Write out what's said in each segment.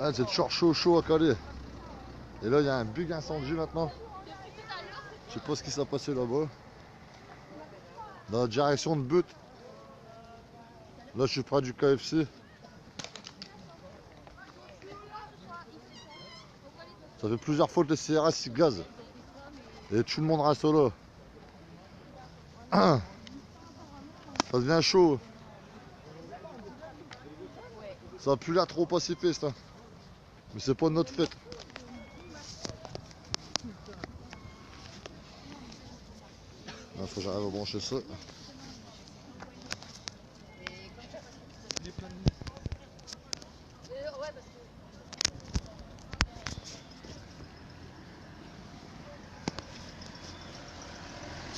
Ah, c'est toujours chaud à caler. Et là, il y a un bug incendie maintenant. Je sais pas ce qui s'est passé là-bas. Dans la direction de but. Là, je suis près du KFC. Ça fait plusieurs fois que les CRS ils gazent. Et tout le monde reste là. Ça devient chaud. Ça a plus l'air trop pacifiste. Hein. Mais c'est pas notre fête. Il faut que j'arrive à brancher ça.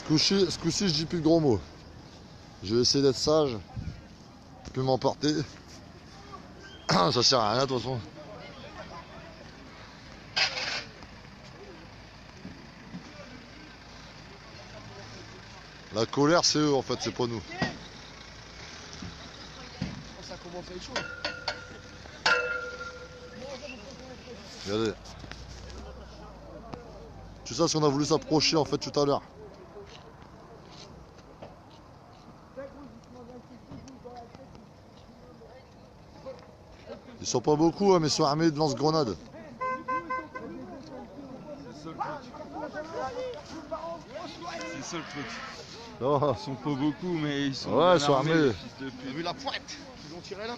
Ce coup-ci, je dis plus de gros mots. Je vais essayer d'être sage. Plus m'emporter. Ça sert à rien de toute façon. La colère, c'est eux en fait, c'est pas nous. Ça commence à être chaud. Regardez. Tout ça, si on a voulu s'approcher en fait tout à l'heure. Ils sont pas beaucoup, hein, mais ils sont armés de lance-grenades. C'est le seul truc. Oh. Ils sont pas beaucoup, mais ils sont, ouais, ils sont armés. T'as vu la pointe? Ils ont tiré là?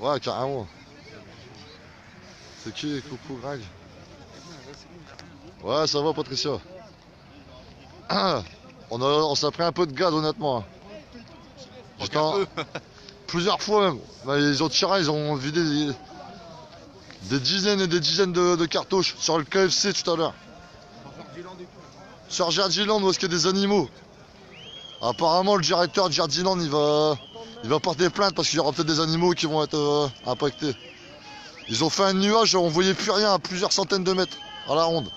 Ouais, carrément. C'est qui, coucou Greg? Ouais, ça va, Patricia. On s'est pris un peu de gaz, honnêtement. J'étais plusieurs fois même. Bah, ils ont tiré, ils ont vidé des dizaines et des dizaines de cartouches sur le KFC tout à l'heure. Sur Jardiland, où est-ce qu'il y a des animaux? Apparemment, le directeur de Jardiland, il va porter plainte parce qu'il y aura peut-être des animaux qui vont être impactés. Ils ont fait un nuage, on voyait plus rien à plusieurs centaines de mètres à la ronde.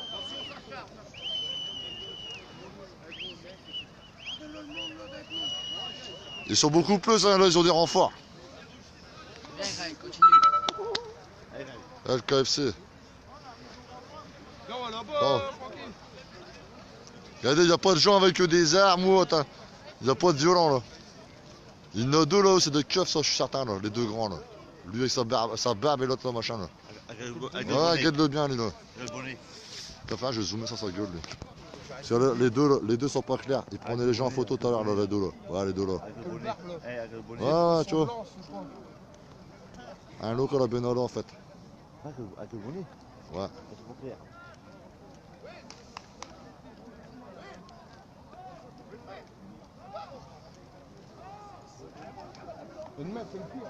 Ils sont beaucoup plus, hein, là ils ont des renforts. Le KFC. Oh. Regardez, il n'y a pas de gens avec des armes ou autre. Il n'y a pas de violents là. Il y en a deux là, c'est des keufs, ça je suis certain là, les deux grands là. Lui avec sa barbe et l'autre là, machin là. Ouais, regarde-le bien lui là. T'as fait, je vais zoomer sur sa gueule lui. Parce que les deux sont pas clairs. Ils prenaient les gens en photo tout à l'heure là, les deux là. Ouais, les deux là. Ouais, tu vois. Un lot à la Benalla en fait. Ouais. Une meuf, c'est le pire.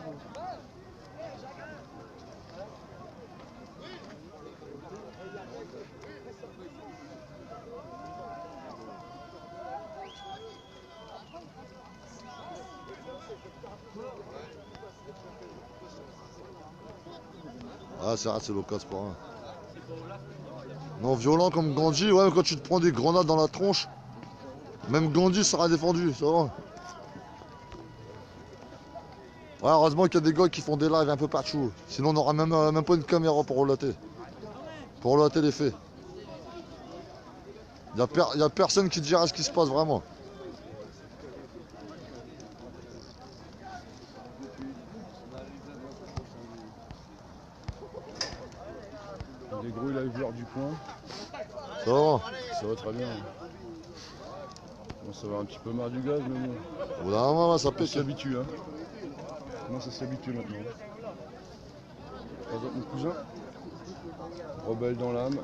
Ah, c'est l'occasion pour un. Non, violent comme Gandhi, ouais, quand tu te prends des grenades dans la tronche, même Gandhi sera défendu, ça va. Ouais, heureusement qu'il y a des gars qui font des lives un peu partout. Sinon, on n'aura même pas une caméra pour relater. Pour relater les faits. Il n'y a personne qui dira ce qui se passe vraiment. Des gros liveurs du coin. Ça va. Ça va très bien. Bon, ça va un petit peu marre du gaz, mais bon. Au bout d'un moment, ça On pète. s'habitue, hein. Comment ça s'habitue maintenant? Par exemple, mon cousin, rebelle dans l'âme.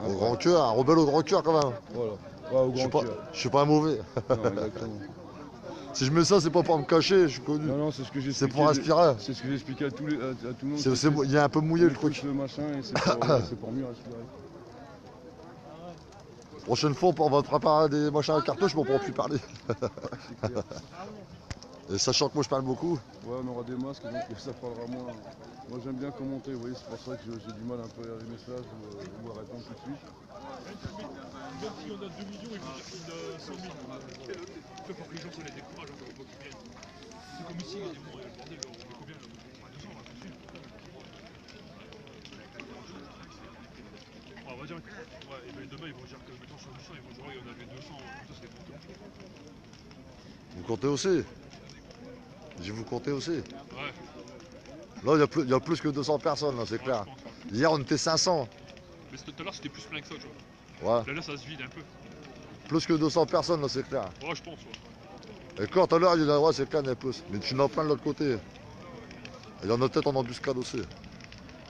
Au grand cœur, un rebelle au grand cœur quand même. Voilà. Ouais, au grand cœur. Je suis pas un mauvais. Non, exactement. Si je mets ça, c'est pas pour me cacher, je suis connu. Non, c'est ce que j'ai C'est pour respirer. C'est ce que j'expliquais à tout le monde. Il y a un peu mouillé le truc. Le machin, et c'est pour mieux respirer. Prochaine fois, on va te préparer des machins à cartouches, mais on pourra plus parler. Et sachant que moi je parle beaucoup. Ouais, on aura des masques, donc ça parlera moins. Moi j'aime bien commenter, vous voyez, c'est pour ça que j'ai du mal un peu à lire les messages ou à répondre tout de suite. Même si on a 2 millions, il faut dire 100 000. Il faut que les gens se les découragent encore une fois qu'ils viennent. C'est comme ici, il y a des morts, il y a le bordel, on est combien là? 200 là, c'est sûr. on va dire que. Ouais, et ben demain, ils vont dire que mettons sur 800, ils vont dire, ouais, il y en avait 200, ça c'est bon. Vous comptez aussi. J'ai vous comptez aussi. Ouais, Là, il y a plus que 200 personnes, là, c'est ouais, clair. je pense, ouais. Hier, on était 500. Mais tout à l'heure, c'était plus plein que ça, tu vois. Ouais. Là, ça se vide un peu. Plus que 200 personnes, là, c'est clair. Ouais, je pense, ouais. Et quand tout à l'heure, il y en a, ouais, c'est clair, il y en a plus. Mais tu en as plein de l'autre côté. Et il y en a peut-être en embuscade aussi.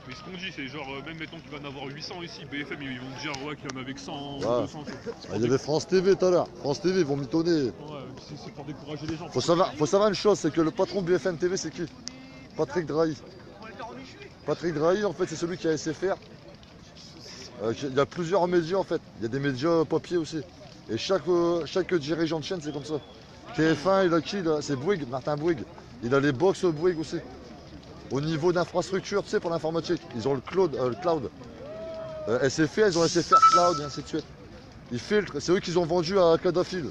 Mais ce qu'on dit, c'est genre, même mettons qu'il va en avoir 800 ici, BFM, ils vont dire, ouais, qu'il y en avait que 100 Ouais. ou 200. Il y avait France TV tout à l'heure. France TV, ils vont mitonner. Ouais, c'est pour décourager les gens. Faut savoir une chose, c'est que le patron de BFM TV, c'est qui? Patrick Drahi. Patrick Drahi, en fait, c'est celui qui a SFR. Il y a plusieurs médias, en fait. Il y a des médias papier aussi. Et chaque dirigeant de chaîne, c'est comme ça. TF1, il a qui? C'est Bouygues, Martin Bouygues. Il a les box Bouygues aussi. Au niveau d'infrastructure, tu sais, pour l'informatique, ils ont le cloud. SFR, ils ont SFR Cloud, et ainsi de suite. Ils filtrent, c'est eux qui ont vendu à Kadhafi.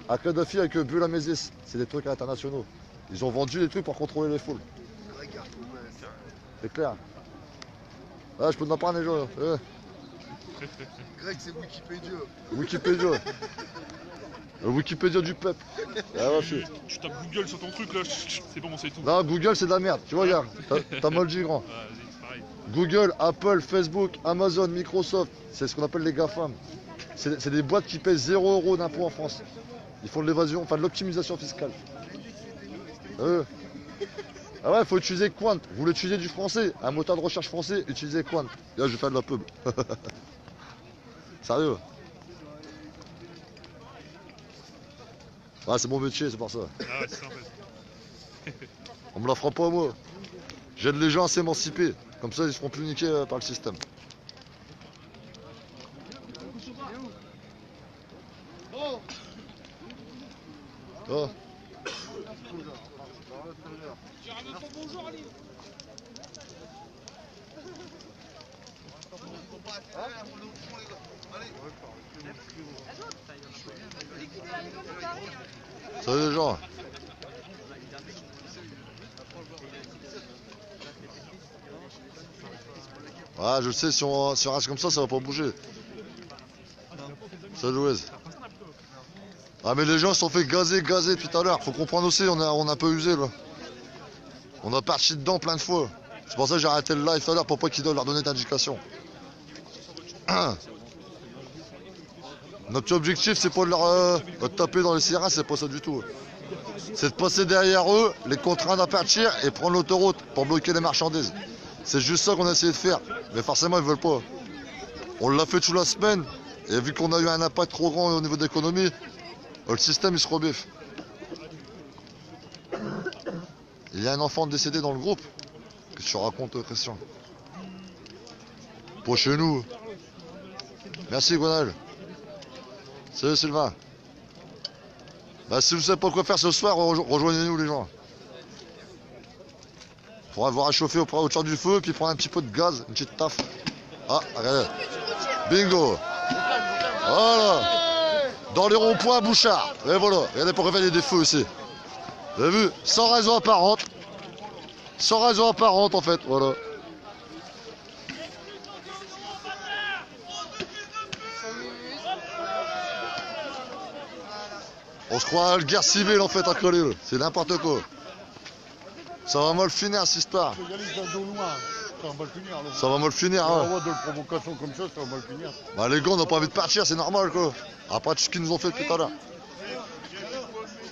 À Kadhafi avec Bulamesis. C'est des trucs internationaux. Ils ont vendu des trucs pour contrôler les foules. C'est clair. Ah, je peux t'en parler, les gens. Greg, c'est Wikipédia. Wikipédia. Le Wikipédia du peuple. Ah, ouais, Tu tapes Google sur ton truc là, c'est bon, on sait tout. non, Google, c'est de la merde. Tu vois, regarde. T'as mal dit grand. Ouais, vas-y, c'est pareil. Google, Apple, Facebook, Amazon, Microsoft, c'est ce qu'on appelle les GAFAM. C'est des boîtes qui payent 0 € d'impôt en France. Ils font de l'évasion, enfin de l'optimisation fiscale. Ah ouais, il faut utiliser Quant. Vous voulez utiliser du français, un moteur de recherche français, utilisez Quant. Là, je vais faire de la pub. Sérieux. Ouais, c'est mon métier, c'est pour ça. Ah ouais, c'est ça en fait. On me la fera pas moi. J'aide les gens à s'émanciper. Comme ça, ils seront plus niqués par le système. Oh. Salut les gens. Ah, je le sais, si on reste comme ça va pas bouger. Salut Louise. Ah mais les gens se sont fait gazer depuis tout à l'heure. Faut comprendre aussi, on a un peu usé là. On a parti dedans plein de fois. C'est pour ça que j'ai arrêté le live tout à l'heure pour pas qu'ils doivent leur donner d'indication. Notre objectif c'est pas de leur taper dans les sirènes, c'est pas ça du tout. C'est de passer derrière eux, les contraindre à partir et prendre l'autoroute pour bloquer les marchandises. C'est juste ça qu'on a essayé de faire. Mais forcément ils veulent pas. On l'a fait toute la semaine et vu qu'on a eu un impact trop grand au niveau de l'économie, le système il se rebiffe. Il y a un enfant décédé dans le groupe. Qu'est-ce que tu racontes, Christian? Pour chez nous. Merci, Gonal. Salut, Sylvain. Bah, si vous savez pas quoi faire ce soir, rejoignez-nous, les gens. Faudra avoir à chauffer autour du feu, puis prendre un petit peu de gaz, une petite taf. Ah, regardez. Bingo. Voilà. Dans les ronds-points à Bouchard. Et voilà. Regardez pourquoi il y a des feux ici. Vous avez vu? Sans raison apparente. Sans raison apparente, en fait. Voilà. On se croit à la guerre civile, en fait, à Khalil. C'est n'importe quoi. Ça va mal finir, cette histoire. Ça va mal finir. Là. Ça va mal finir, On hein. voit de provocation comme ça va mal finir. Bah les gars, on n'a pas envie de partir, c'est normal quoi. Après tout ce qu'ils nous ont fait tout à l'heure.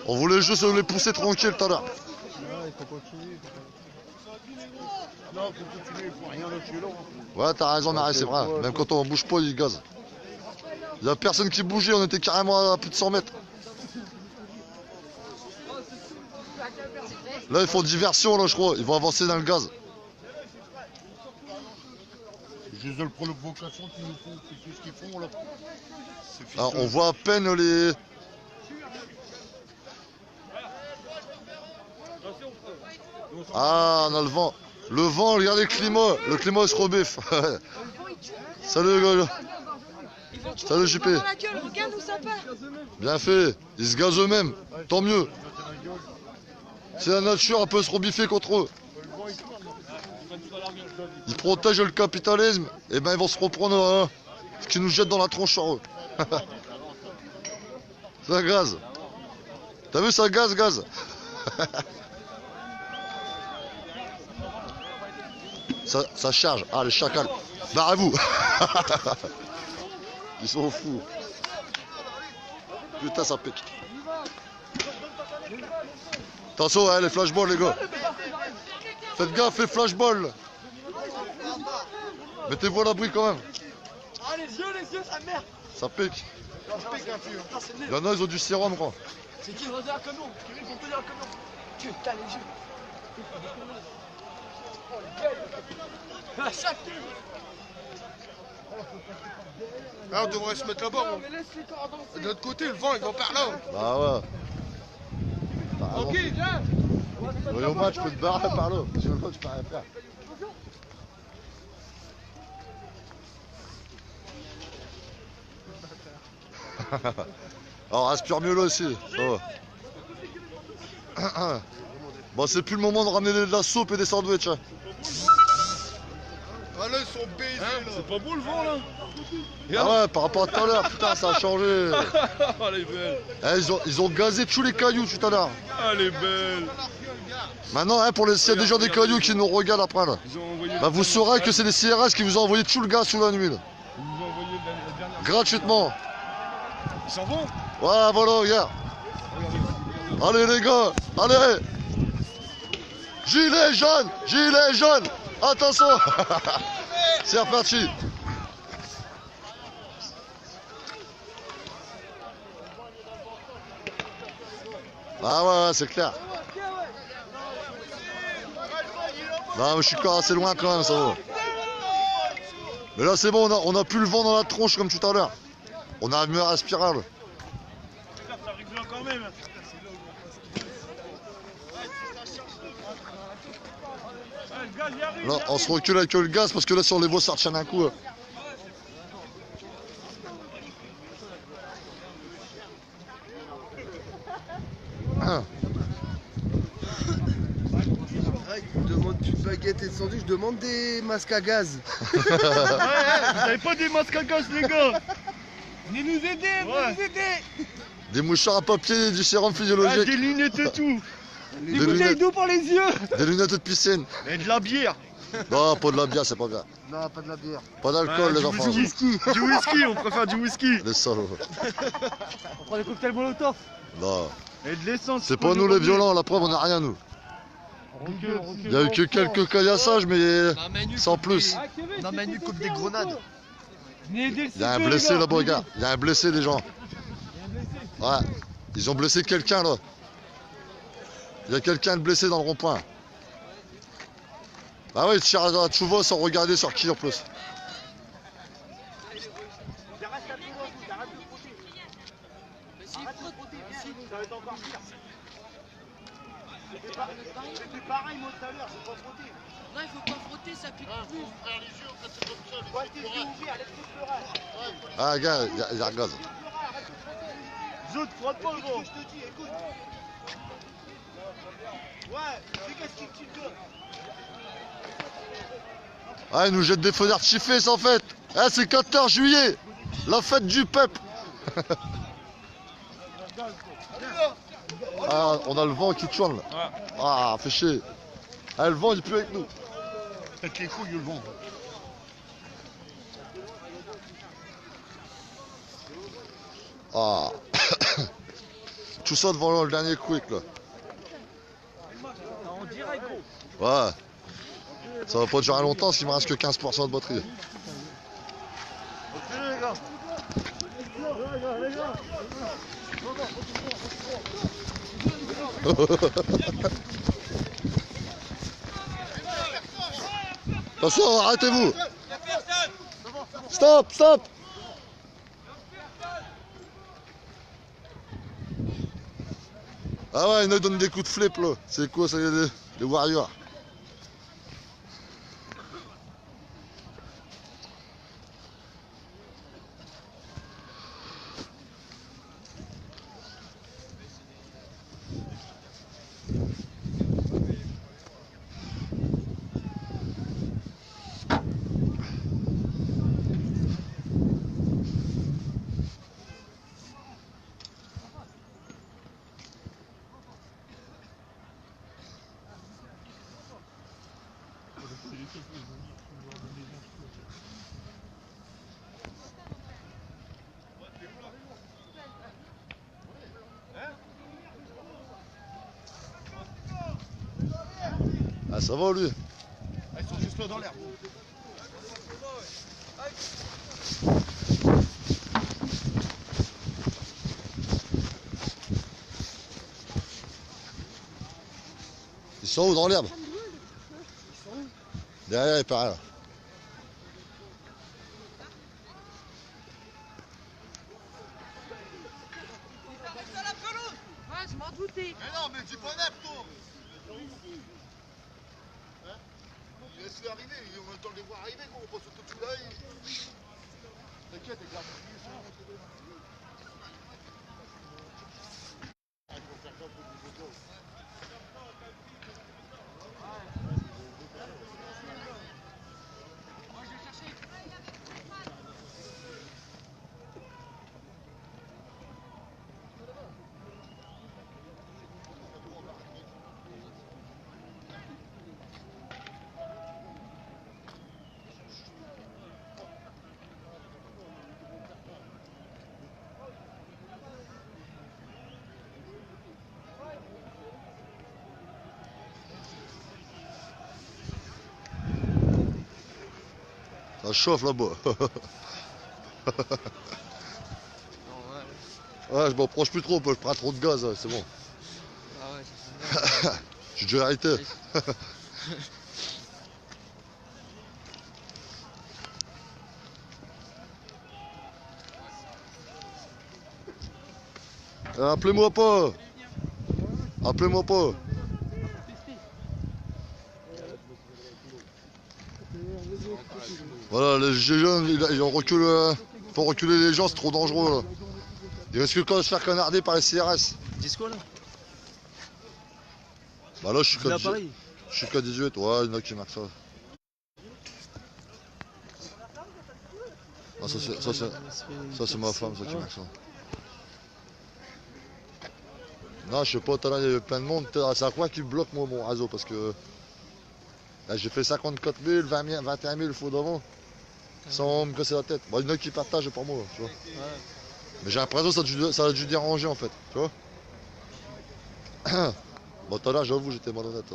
On voulait juste les pousser tranquille tout à l'heure. Il faut continuer. Non, il faut continuer, il faut rien lâcher là. Ouais, t'as raison, Marie, c'est vrai. Même quand on bouge pas, ils gazent. Il n'y a personne qui bougeait, on était carrément à plus de 100 mètres. Là, ils font diversion, là, je crois. Ils vont avancer dans le gaz. Juste de provocation qu'ils nous font, c'est ce qu'ils font là. Alors, on voit à peine les... Ah, on a le vent. Le vent, regardez le climat. Le climat, il se rebiffe. Salut, les gars. Salut, JP. Dans la gueule, regarde où ça part. Bien fait. Ils se gazent eux-mêmes. Tant mieux. C'est la nature, elle peut se rebiffer contre eux. Ils protègent le capitalisme, et ben ils vont se reprendre qui nous jettent dans la tronche sur eux. Ça gaz. T'as vu ça gaz. ça charge. Ah les chacals. Barrez-vous. Ils sont fous. Putain ça pique. Attention hein, les flashballs les gars. Faites gaffe les flashballs. Mettez-vous à l'abri quand même. Ah, les yeux, ça merde. Ça pique. Ça pique un peu. Ah, c'est Il y en a ils ont du sérum quoi. C'est qui? Regarde un camion. Ils vont tenir un camion. Putain, les yeux. Oh, les gueules. Ah, chaque. Ah, on devrait se mettre là-bas. Non, mais laisse les corps danser. De l'autre côté, le vent, il va par là. Bah ouais. Bah, Ok, viens. oui, au moins tu peux te barrer par là. Sinon toi tu peux rien faire. Alors aspire mieux là aussi, ça va. Bon c'est plus le moment de ramener de la soupe et des sandwichs. Hein. Ah là, ils sont baisés, là. C'est pas beau le vent là. Ah ouais, par rapport à tout à l'heure, putain ça a changé. Ah, elle est belle. Eh, ils ont gazé tous les cailloux tout à l'heure. Ah, elle est belle. Maintenant, hein, s'il y a des gens des cailloux qui nous regardent après là, Ils ont envoyé. bah vous saurez que c'est les CRS qui vous ont envoyé tout le gaz sous la nuit là. Ils nous ont envoyé la dernière. Gratuitement. Ils s'en vont. Ouais voilà, regarde. Allez les gars, allez. Gilet jaune, attention. C'est reparti. Ah ouais, c'est clair. Non mais je suis encore assez loin quand même, ça va. Mais là c'est bon, on a plus le vent dans la tronche comme tout à l'heure. On arrive mieux à respirer là. Ça rigole quand même. Ah, le gaz y arrive. Là, on se recule avec le gaz parce que là si on les voit ça retient un coup. Demande une baguette et de sandwich, demande des masques à gaz. Vous avez pas des masques à gaz, les gars. Venez nous aider, Des mouchoirs à papier, du sérum Ah, physiologique, des lunettes et tout. des lunettes, d'eau pour les yeux. des lunettes de piscine. Et de la bière. Non, pas de la bière, c'est pas bien. Non, pas de la bière. Pas d'alcool, les du enfants. whisky. Du whisky, on préfère du whisky. Les salauds. On prend des cocktails molotov. Non, Et de l'essence. c'est pas nous les violents, la preuve, on a rien nous. Il y a eu que quelques caillassages, mais sans plus. On a même eu comme des grenades. Il y a un blessé là-bas, regarde. Il y a un blessé, les gens. Ouais, ils ont blessé quelqu'un là. Il y a quelqu'un de blessé dans le rond-point. Ah ouais, ils tirent à Tchouva sans regarder sur qui en plus. C'était pareil, moi tout à l'heure, j'ai pas frotté. Non, il faut pas frotter, ça pique plus. Ouais, tes yeux ouverts, laisse-moi pleurer. Ah gars, il y a un gaz. Zut, frotte pas le vent. Je te dis, écoute. Ouais, c'est qu'est-ce qu'il te donne. Ah, ils nous jettent des feux d'artifice en fait. Ah, c'est 14 juillet, la fête du peuple. Ah, on a le vent qui tourne là. Ah, fait chier. Ah, le vent il est plus avec nous. Faites les couilles, le vent. Ah. Tout ça devant le dernier quick là. On dirait gros. Ouais. Ça va pas durer longtemps parce qu'il me reste que 15% de batterie. Attention, arrêtez-vous. Stop, stop. Ah ouais, il nous donne des coups de flip là. C'est quoi ça, les warriors? Ah, ça va lui. Ils sont juste là dans l'herbe. Ils sont où dans l'herbe? Derrière, il paraît là. Ouais, je m'en doutais. Mais non, mais dis pas toi. Hein? Laisse-le arriver, on a le temps de les voir arriver, gros. On passe au tout là. T'inquiète, les gars. Ça chauffe là-bas. Ouais, je m'approche plus trop, je prends trop de gaz, c'est bon. Ah ouais, c'est J'ai déjà arrêté. Appelez-moi pas. Appelez-moi pas. Voilà, les jeunes, ils ont reculé. Faut reculer les gens, c'est trop dangereux là. Il risque de se faire canarder par les CRS. Dis quoi là? Bah là, je suis Là qu'à pareil. je suis qu'à 18, ouais, il y en a qui marquent ça. Ah, ça c'est ma femme, ça qui marque ça. Non, je sais pas, tout à l'heure il y avait plein de monde. C'est à quoi qui bloque moi mon réseau parce que là, j'ai fait 54 000, 20 000, 21 000 fois d'avant. Sans me casser la tête. Bon, il y en a qui partagent pas moi, tu vois. Ouais. Mais j'ai l'impression que ça a dû déranger en fait, tu vois. Bon, tout à l'heure, j'avoue, j'étais malhonnête.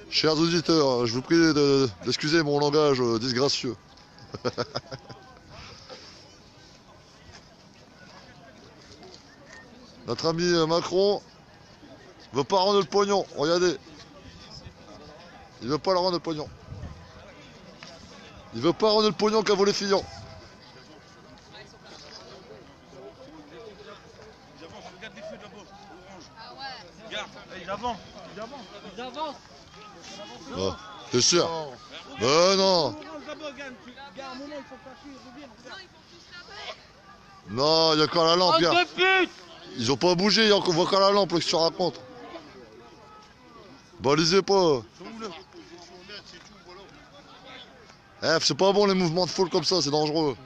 Chers auditeurs, je vous prie d'excuser mon langage disgracieux. Notre ami Macron veut pas rendre le pognon, regardez. Il veut pas le rendre le pognon. Il veut pas rendre le pognon qu'a volé Fillon. Regarde les feux de là-bas, orange. Ah ouais. Regarde, il avance. Ils avancent. Oh, t'es sûr? Ben non. Orange là-bas, gagne. Regarde, un moment, ils sont fâchés, ils reviennent. Non, ils vont tous là-bas. Non, il y a encore la lampe, Oh, regarde. de pute. Ils ont pas bougé, on voit encore la lampe, là, que tu racontes. Bah, lisez pas. Eh, c'est pas bon les mouvements de foule comme ça, c'est dangereux.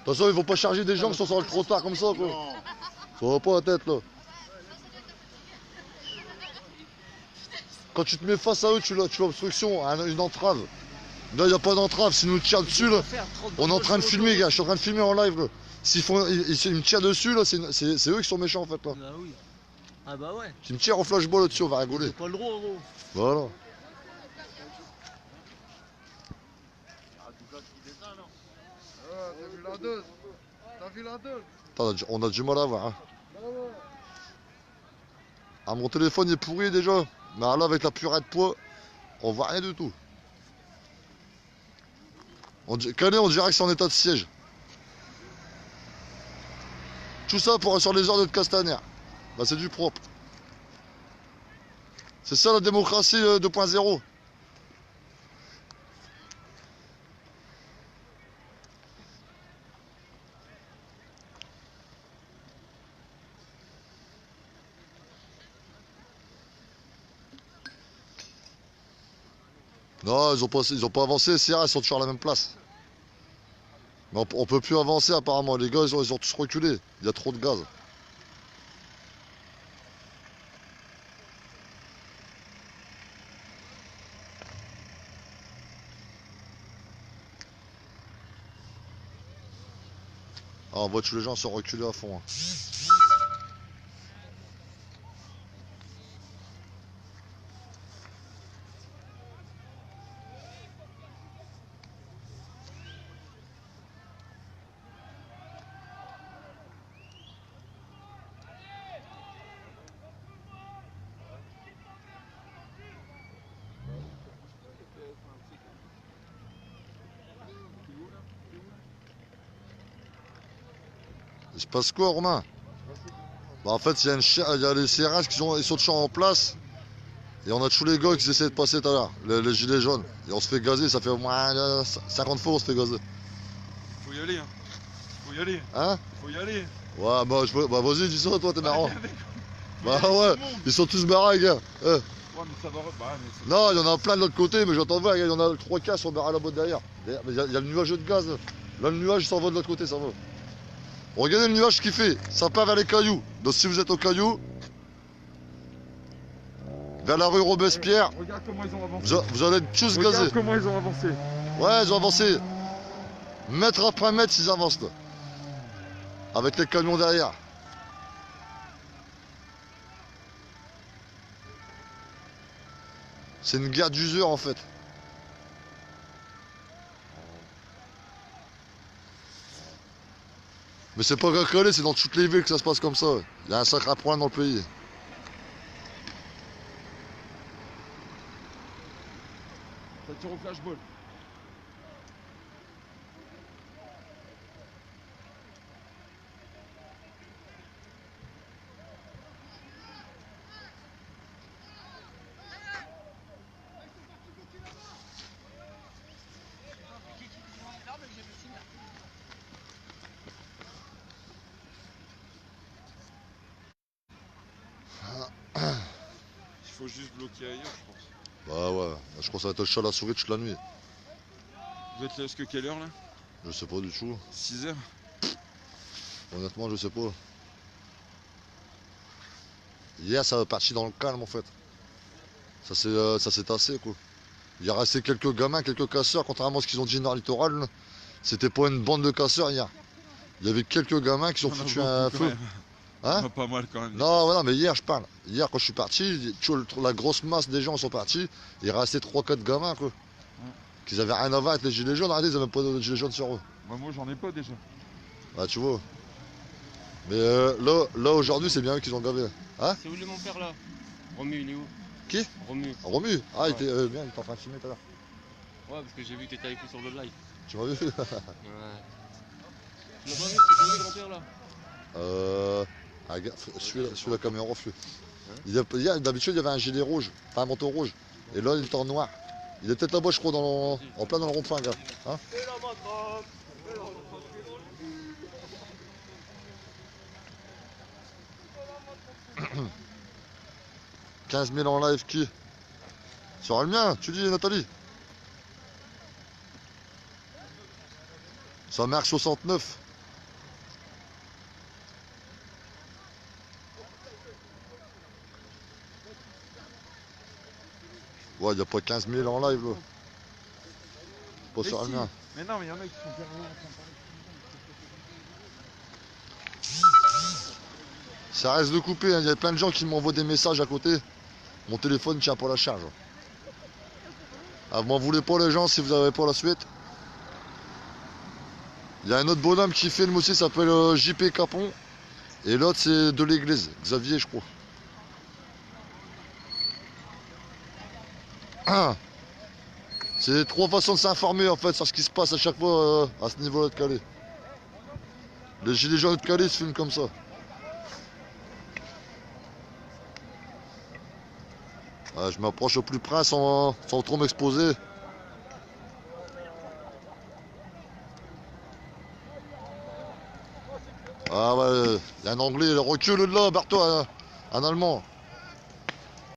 Attention, ils vont pas charger des gens qui sont sur le trottoir comme ça, quoi. Ça va pas la tête, là. Quand tu te mets face à eux, tu fais obstruction, une entrave. Là, il n'y a pas d'entrave, s'ils nous tirent dessus, là, on est en train de filmer, gars, je suis en train de filmer en live, là. S'ils me tirent dessus, là, c'est eux qui sont méchants, en fait, là. Bah oui. Ah bah ouais. S'ils me tirent au flashball là-dessus, on va rigoler. Pas le droit gros. Voilà. T'as vu la dose? T'as vu la dose? Attends, on a du mal à voir, hein. Ah, mon téléphone est pourri déjà. Mais là, avec la purée de poids, on voit rien du tout. Calais, on dirait que c'est en état de siège. Tout ça sur les ordres de Castaner. Bah, c'est du propre. C'est ça la démocratie 2.0. Non, ils ont pas avancé, les CRS, ils sont toujours à la même place. Mais on peut plus avancer apparemment, les gars ils ont tous reculé, il y a trop de gaz. Ah, on voit tous les gens sont reculés à fond. Hein. Il se passe quoi, Romain? Bah, en fait, il y a les CRH ils sont toujours en place. Et on a tous les gars qui essaient de passer tout à l'heure, les gilets jaunes. Et on se fait gazer, ça fait au moins 50 fois on se fait gazer. Faut y aller, hein. Faut y aller. Hein? Faut y aller. Ouais, bah, bah vas-y, dis ça, toi, t'es marrant. Bah ouais, ils sont tous barrés, gars. Ouais, mais ça va. Bah, mais Non, il y en a plein de l'autre côté, mais j'entends voir, il y en a 3 cas sont barrés là-bas derrière. Mais il y a le nuage de gaz, là. Là, le nuage, il s'en va de l'autre côté, ça va. Regardez le nuage qu'il fait, ça part vers les cailloux. Donc si vous êtes aux cailloux, vers la rue Robespierre, regarde comment ils ont avancé. vous allez être tous gazés. Comment ils ont avancé. Ouais, ils ont avancé. Mètre après mètre, ils avancent là. Avec les camions derrière. C'est une guerre d'usure en fait. Mais c'est pas qu'à Calais, c'est dans toutes les villes que ça se passe comme ça. Il y a un sacré problème dans le pays. Ça tire au flashball. Il faut juste bloquer ailleurs, je pense. Bah ouais, je pense que ça va être le chat à la souris toute la nuit. Vous êtes là jusqu'à quelle heure là? Je sais pas du tout. 6 heures. Honnêtement, je sais pas. Hier, ça a parti dans le calme en fait. Ça s'est tassé quoi. Il y a resté quelques gamins, quelques casseurs, contrairement à ce qu'ils ont dit dans le littoral. Là. C'était pas une bande de casseurs hier. Il y avait quelques gamins qui sont foutus un feu. Hein? Pas mal quand même. Non, ouais, non, mais hier je parle. Hier quand je suis parti, la grosse masse des gens sont partis. Il restait 3-4 gamins quoi. Qu'ils avaient rien à voir avec les gilets jaunes. Regardez, ils avaient même pas de gilets jaunes sur eux. Moi j'en ai pas déjà. Bah tu vois. Mais là aujourd'hui c'est bien eux qu'ils ont gavé. Hein? C'est où le mon père là? Romu, il est où? Qui? Romu. Romu? Ah Ouais. il était bien, il était en train de filmer tout à l'heure. Ouais, parce que j'ai vu que t'étais avec lui sur le live. Tu m'as vu? Ouais. Tu l'as pas vu, c'est où le grand-père là? Suis la caméra, fuis. D'habitude il y avait un gilet rouge, pas un manteau rouge. Et là il était en noir. Il est peut-être là-bas je crois en plein dans le rond-point gars. Hein? 15 000 en live qui? Sur le mien, tu dis Nathalie? Ça marque 69. Ouais, il n'y a pas 15 000 en live là. Pas sur le mien. Mais non, mais il y en a qui sont carrément en train de parler. Ça reste de couper, hein. Il y a plein de gens qui m'envoient des messages à côté. Mon téléphone tient pas la charge. Ah, vous m'en voulez pas les gens si vous n'avez pas la suite. Il y a un autre bonhomme qui filme aussi, s'appelle JP Capon. Et l'autre c'est de l'église, Xavier je crois. Ah. C'est 3 façons de s'informer en fait sur ce qui se passe à chaque fois à ce niveau-là de Calais. Les gilets jaunes de Calais se filment comme ça. Ah, je m'approche au plus près sans trop m'exposer. Ah ouais, il y a un anglais, recule là, barre-toi, un allemand.